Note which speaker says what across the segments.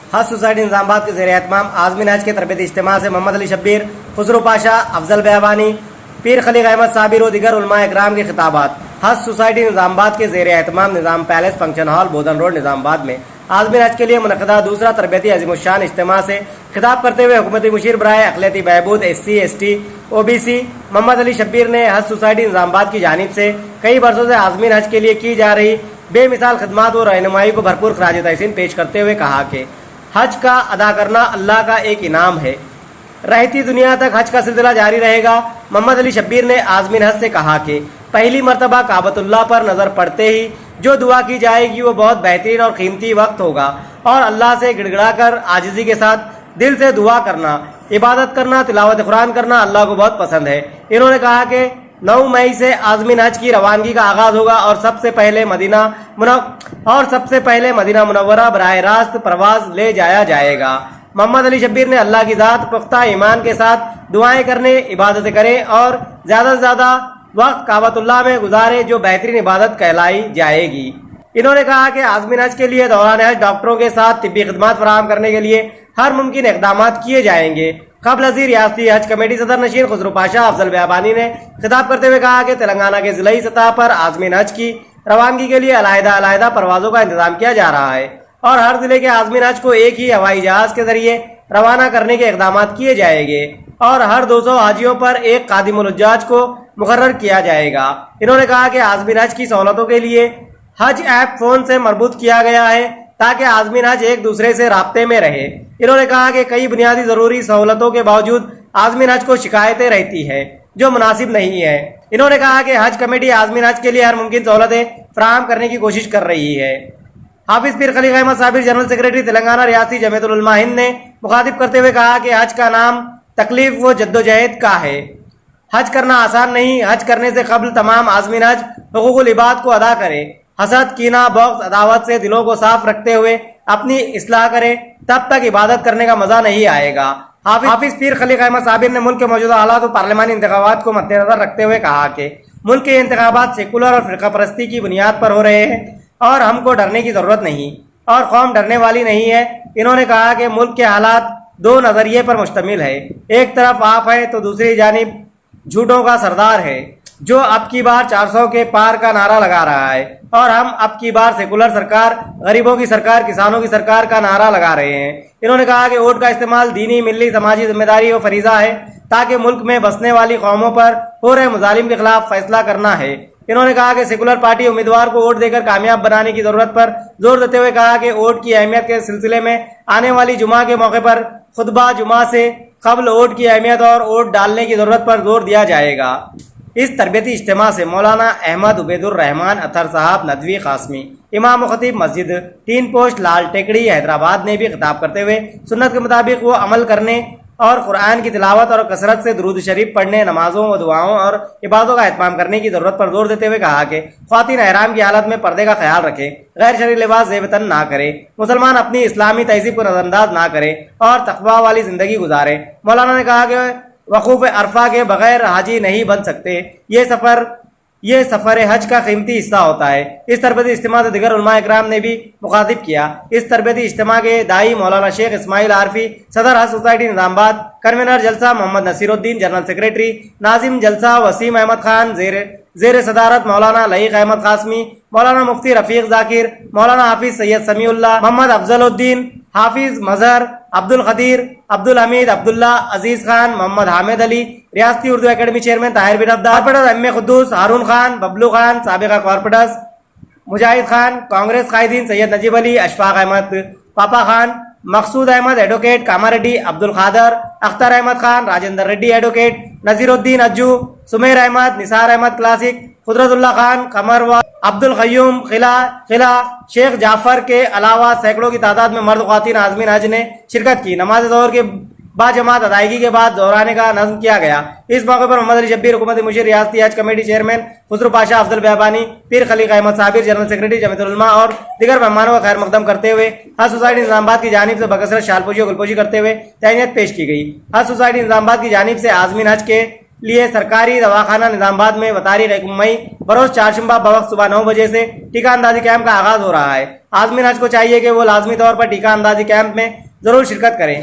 Speaker 1: हज सोसाइटी निजामाबाद के ज़ेर एहतमाम आज़मीन हज के तरबियती इज्तिमा से मोहम्मद अली शब्बीर, खुसरो पाशा, अफजल बयाबानी, पीर खलीक अहमद साबिर और दिगर उलमा इकराम के खिताबात। हज सोसाइटी निजामाबाद के ज़ेर एहतमाम निज़ाम पैलेस फंक्शन हॉल बोधन रोड निजामाबाद में आज़मीन हज के लिए मुनक़दा दूसरा तरबियती अज़ीमुश्शान इज्तिमा से खिताब करते हुए हुकूमती मुशीर बराए अक़लियती बहबूद SC ST OBC Mohammad Ali Shabbir ने हज सोसाइटी निजामाबाद की जानिब से कई बरसों से आज़मीन हज के लिए की जा रही बेमिसाल खिदमात और रहनुमाई को भरपूर खराज तहसीन पेश करते हुए कहा कि हज का अदा करना अल्लाह का एक इनाम है, रहती दुनिया तक हज का सिलसिला जारी रहेगा। मोहम्मद अली शब्बीर ने आज़मीन हज से कहा कि पहली मरतबा काबतुल्लाह पर नज़र पड़ते ही जो दुआ की जाएगी वो बहुत बेहतरीन और कीमती वक्त होगा और अल्लाह से गिड़गिड़ा कर आजिज़ी के साथ दिल से दुआ करना, इबादत करना, तिलावत कुरान करना अल्लाह को बहुत पसंद है। इन्होंने कहा कि 9 मई से आज़मीन हज की रवानगी का आगाज़ होगा और सबसे पहले मदीना मुनव्वरा बराह रास्त प्रवास ले जाया जाएगा। मोहम्मद अली शब्बीर ने अल्लाह की ज़ात पुख्ता ईमान के साथ दुआएं करने, इबादतें करें और ज़्यादा से ज़्यादा वक्त काबतुल्लाह में गुजारे जो बेहतरीन इबादत कहलाई जाएगी। इन्होंने कहा कि आज़मीन हज के लिए दौरान हज डॉक्टरों के साथ तिब्बी खिदमात फराहम करने के लिए हर मुमकिन इक़दाम किए जाएंगे। क़ब्ल अज़ीर रियासती हज कमेटी सदर नशीन खुसरो पाशा अफजल बयाबानी ने खिताब करते हुए कहा कि तेलंगाना के ज़िलाई सतह पर आज़मीन हज की रवानगी के लिए अलहदा परवाज़ों का इंतजाम किया जा रहा है और हर ज़िले के आज़मीन हज को एक ही हवाई जहाज़ के जरिए रवाना करने के इक़दाम किए जाएंगे और हर 200 हाजियों पर एक कादिमुल हुज्जाज को मुकर्रर किया जाएगा। इन्होंने कहा कि आज़मीन हज की सहूलतों के लिए हज ऐप फ़ोन से मरबूत किया गया है ताकि आज़मीन हज एक दूसरे से राब्ते में रहे। इन्होंने कहा कि कई बुनियादी ज़रूरी सहूलतों के बावजूद आज़मीन हज को शिकायतें रहती हैं जो मुनासिब नहीं है। इन्होंने कहा कि हज कमेटी आज़मीन हज के लिए हर मुमकिन सहूलतें फराहम करने की कोशिश कर रही है। हाफिज पीर खलीक अहमद साबिर जनरल सेक्रेटरी तेलंगाना रियासती जमीयतुल उलमा हिंद ने मुखातिब करते हुए कहा कि हज का नाम तकलीफ व जद्दोजहद का है। हज करना आसान नहीं, हज करने से कबल तमाम आज़मीन हज हुकूकुल इबाद को अदा करें, हसद, कीना, बग़्ज़, अदावत से दिलों को साफ रखते हुए अपनी इस्लाह करें, तब तक इबादत करने का मज़ा नहीं आएगा। हाफिज पीर खलीक अहमद साबिर ने मुल्क के मौजूदा हालात और पार्लिमानी इंतखाबात को मद्देनजर रखते हुए कहा कि मुल्क के इंतखाबात सेकुलर और फ़िरका परस्ती की बुनियाद पर हो रहे हैं और हमको डरने की ज़रूरत नहीं और कौम डरने वाली नहीं है। इन्होंने कहा कि मुल्क के हालात 2 नज़रिए पर मुश्तमिल है, एक तरफ आप है तो दूसरी जानिब झूठों का सरदार है जो अब की बार 400 के पार का नारा लगा रहा है और हम अब की बार सेकुलर सरकार, गरीबों की सरकार, किसानों की सरकार का नारा लगा रहे हैं। इन्होंने कहा कि वोट का इस्तेमाल दीनी, मिली, समाजी जिम्मेदारी और फरीज़ा है ताकि मुल्क में बसने वाली कौमों पर हो रहे मुजालिम के खिलाफ फैसला करना है। इन्होंने कहा कि सेकुलर पार्टी उम्मीदवार को वोट देकर कामयाब बनाने की जरूरत पर जोर देते हुए कहा कि वोट की अहमियत के सिलसिले में आने वाली जुमा के मौके पर खुतबा जुमा से कबल वोट की अहमियत और वोट डालने की जरूरत पर जोर दिया जाएगा। इस तरबियती इज्तिमा से मौलाना अहमद उबैदुर रहमान अतर साहब नदवी कासमी, इमाम खतीब मस्जिद तीन पोस्ट लाल टेकड़ी हैदराबाद ने भी खिताब करते हुए सुन्नत के मुताबिक वो अमल करने और कुरान की तिलावत और कसरत से दुरूद शरीफ पढ़ने, नमाजों व दुआओं और इबादतों का एहतमाम करने की जरूरत पर जोर देते हुए कहा कि ख्वातीन एहराम की हालत में पर्दे का ख्याल रखें, गैर शरई लिबास ज़ेबतन ना करें, मुसलमान अपनी इस्लामी तहजीब को नजरअंदाज ना करें और तकवा वाली जिंदगी गुजारें। मौलाना ने कहा कि वकूफ़ अरफा के बगैर हाजी नहीं बन सकते, ये सफ़र हज का कीमती हिस्सा होता है। इस तरबियती इज्तिमा से दिगर उलमा इकराम ने भी मुखातिब किया। इस तरबियती इज्तिमा के दाई मौलाना शेख इस्माइल आरफी, सदर हज सोसाइटी निजामाबाद, कन्वीनर जलसा मोहम्मद नसीरुद्दीन, जनरल सेक्रेटरी नाजिम जलसा वसीम अहमद खान, ज़ेर सदारत मौलाना लईक अहमद कासमी, मौलाना मुफ्ती रफ़ीक ज़ाकिर, मौलाना हाफिज सैयद समीउल्लाह, मोहम्मद अफजलुद्दीन, हाफिज मजहर, अब्दुल खदीर, अब्दुल हमीद, अब्दुल्ला, अजीज खान, मोहम्मद हामिद अली, रियासती Urdu academy chairman Tahir bin Abdal, corporator M A Quddus, Haroon Khan, Bablu Khan, साबिका कॉर्पोरेटर्स मुजाहिद खान, कांग्रेस कायदीन Syed Najeeb Ali, Ashfaq Ahmed Papa Khan, Maqsood Ahmed advocate, Kamareddy, Abdul Khader, Akhtar Ahmed Khan, Rajendra Reddy advocate, Naziruddin Ajju, Sumer Ahmed, Nisar Ahmed classic, Qudratullah Khan Kamarwa, Abdul Qayyum Khila, Sheikh Jafar के अलावा सैकड़ों की तादाद में मर्द ख्वातीन आज़मीन हज ने शिरकत की। नमाज ज़ोहर के बाजमात अदायगी के बाद दोहराने का नज़्म किया गया। इस मौके पर मोहम्मद अली शब्बीर, हुकूमती मुशीर रियासती हज कमेटी चेयरमैन खुसरो पाशा अफजल बयाबानी, पीर खलीक अहमद साबिर, जनरल सेक्रेटरी जमीयतुल उलमा और दिगर मेहमानों का खैर मकदम करते हुए हज सोसाइटी निजामाबाद की जानिब से बकसरत शालपोशी और गुलपोशी करते हुए तहनीत पेश की गई। हज सोसाइटी निजामाबाद की जानिब से आज़मीन हज के لیے سرکاری دواخانہ نظام آباد میں بتاریخ 1 مئی بروز چہارشنبہ بوقت صبح 9 بجے سے ٹیکہ اندازی کیمپ کا آغاز ہو رہا ہے. عازمین حج کو چاہیے کہ وہ لازمی طور پر ٹیکہ اندازی کیمپ میں ضرور شرکت کریں.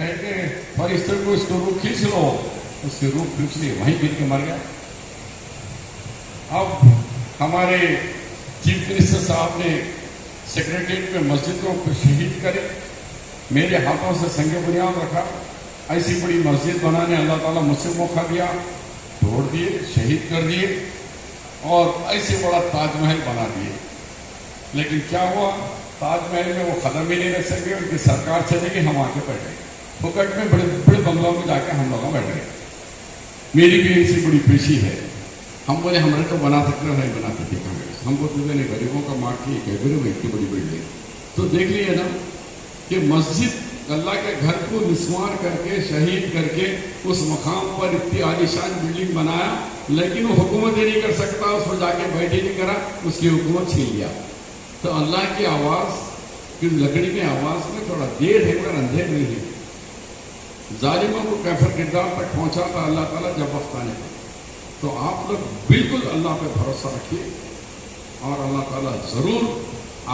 Speaker 2: فرشتے کو اس کو روح کھینچ لو، اس کی روح کھینچ لی، وہیں گر کے مر گیا. اب ہمارے چیف منسٹر صاحب نے سیکریٹریٹ میں مسجدوں کو شہید کرے، میرے ہاتھوں سے سنگ بنیاد رکھا. ایسی بڑی مسجد بنانے اللہ تعالیٰ مجھ سے موقع دیا، توڑ دیے، شہید کر دیے اور ایسے بڑا تاج محل بنا دیے. لیکن کیا ہوا؟ تاج محل میں وہ قدم ہی نہیں رکھ سکے، ان کی سرکار چلے گی، ہم آ کے بیٹھ گئے. پھکٹ میں بڑے بڑے بنگلوں میں جا کے ہم لوگ بیٹھ گئے. میری بھی ایسی بڑی پیشی ہے. ہم بولے ہم نے تو بنا سکتے نہیں بنا سکتے کانگریس، ہم کو تمہیں نہیں، غریبوں کا مار کی اتنی بڑی بلڈنگ. تو دیکھ لیے نا کہ مسجد اللہ کے گھر کو نسوار کر کے شہید کر کے اس مقام پر اتنی عالیشان بلڈنگ بنایا، لیکن وہ حکومت ہی نہیں کر سکتا، اس پر جا کے بیٹھ ہی نہیں کرا، اس کی حکومت چھین لیا. تو اللہ کی آواز کی لکڑی کی آواز میں تھوڑا دیر ہے مگر اندھیر نہیں ہے. ظالموں کو کیفر کردار تک پہنچا تھا اللہ تعالیٰ جب وقت آنے کا. تو آپ لوگ بالکل اللہ پہ بھروسہ رکھیے اور اللہ تعالیٰ ضرور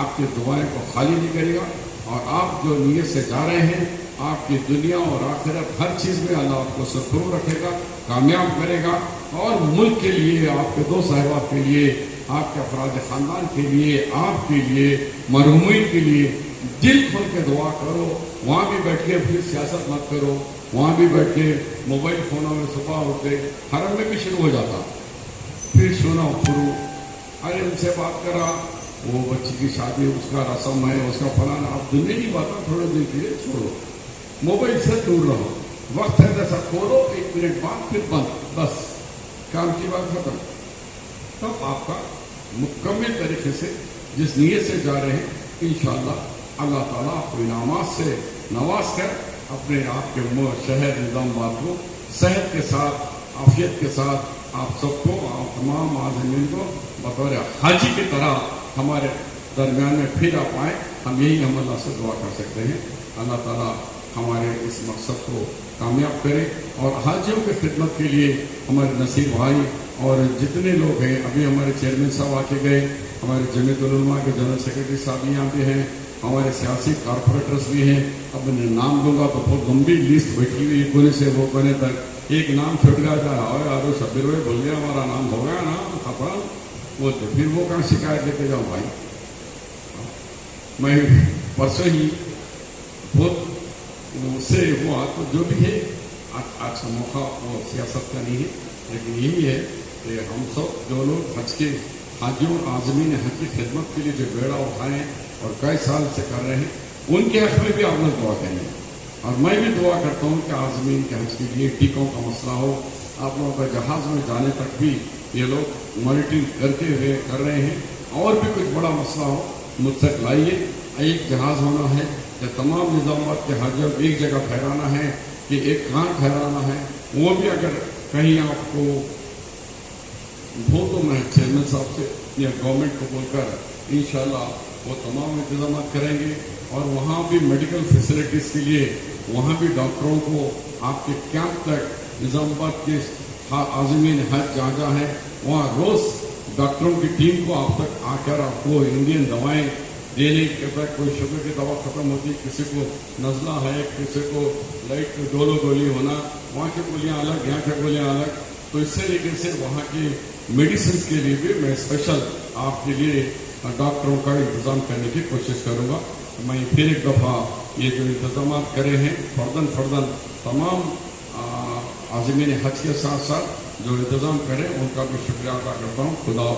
Speaker 2: آپ کی دعائیں کو خالی نہیں کرے گا. اور آپ جو نیت سے جا رہے ہیں، آپ کی دنیا اور آخرت ہر چیز میں اللہ آپ کو سرخرو رکھے گا، کامیاب کرے گا. اور ملک کے لیے، آپ کے 2 صاحبات کے لیے، آپ کے افراد خاندان کے لیے، آپ کے لیے، مرحومین کے لیے دل کھول کے دعا کرو. وہاں بھی بیٹھ کے پھر سیاست مت کرو، وہاں بھی بیٹھ کے موبائل فونوں میں صبح ہوتے حرم میں بھی شروع ہو جاتا، پھر سونا پھرو، ارے ان سے بات کرا، وہ بچی کی شادی، اس کا رسم ہے، اس کا فلانا. آپ دنیا کی باتیں تھوڑے دن کے لیے چھوڑو، موبائل سے دور رہو. وقت ہے جیسا کھولو، 1 منٹ بعد پھر بند، بس کام کی بات ختم. تب آپ کا مکمل طریقے سے جس نیت سے جا رہے ہیں انشاءاللہ اللہ تعالیٰ آپ کو انعامات سے نواز کر اپنے آپ کے شہر نظام آباد کو صحت کے ساتھ، عافیت کے ساتھ آپ سب کو، آپ تمام عازمین کو بطور حاجی کی طرح ہمارے درمیان میں پھر آپ آئیں. ہم یہی ہم اللہ سے دعا کر سکتے ہیں. اللہ تعالیٰ ہمارے اس مقصد کو کامیاب کرے. اور حاجیوں کی خدمت کے لیے ہمارے نصیر بھائی اور جتنے لوگ ہیں، ابھی ہمارے چیئرمین صاحب آ کے گئے، ہمارے جمیعت العلماء کے جنرل سیکرٹری صاحب یہاں بھی ہیں، ہمارے سیاسی کارپوریٹرز بھی ہیں. اب میں نام دوں گا تو بہت لمبی لسٹ بیٹھی ہوئی، کونے سے وہ کونے تک. ایک نام چھوٹ گیا تھا، اور شبیر بھائی بول گیا ہمارا نام ہو گیا نا خبر بولتے، پھر وہ کہاں شکایت لیتے جاؤ بھائی. میں پرسوں ہی بہت اس سے ہوا، تو جو بھی ہے آج کا موقع وہ سیاست کا نہیں ہے، لیکن یہی ہے کہ ہم سب جو لوگ حج کے حاجیوں عازمین حج کی خدمت کے لیے جو بیڑا اٹھائیں اور کئی سال سے کر رہے ہیں، ان کے حق میں بھی آپ لوگ دعا کریں. اور میں بھی دعا کرتا ہوں کہ عازمین کے حج کے لیے ٹیکوں کا مسئلہ ہو، آپ لوگوں کا جہاز میں جانے تک بھی یہ لوگ مانیٹرنگ کرتے ہوئے کر رہے ہیں. اور بھی کچھ بڑا مسئلہ ہو مجھ تک لائیے. ایک جہاز ہونا ہے کہ تمام نظامات کے حاجیوں کو ایک جگہ ٹھہرانا ہے کہ ایک کہاں ٹھہرانا ہے، وہ بھی اگر کہیں آپ کو ہو تو میں چیئرمین صاحب سے یا گورنمنٹ کو بول کر انشاءاللہ وہ تمام انتظامات کریں گے. اور وہاں بھی میڈیکل فیسلٹیز کے لیے وہاں بھی ڈاکٹروں کو آپ کے کیمپ تک نظام آباد کے عازمین حج جہاں جہاں ہے وہاں روز ڈاکٹروں کی ٹیم کو آپ تک آ کر آپ کو انڈین دوائیں دینے کے بعد، کوئی شوگر کی دوا ختم ہوتی، کسی کو نزلہ ہے، کسی کو لائٹ ڈولو گولی ہونا، وہاں کی گولیاں الگ، یہاں کی گولیاں الگ. تو اس طریقے سے وہاں کی میڈیسنس کے لیے بھی میں اسپیشل آپ کے لیے ڈاکٹروں کا انتظام کرنے کی کوشش کروں گا. میں پھر ایک دفعہ یہ جو انتظامات کرے ہیں فرداً تمام عازمین حج کے ساتھ ساتھ جو انتظام کریں ان کا بھی شکریہ ادا کرتا ہوں. خدا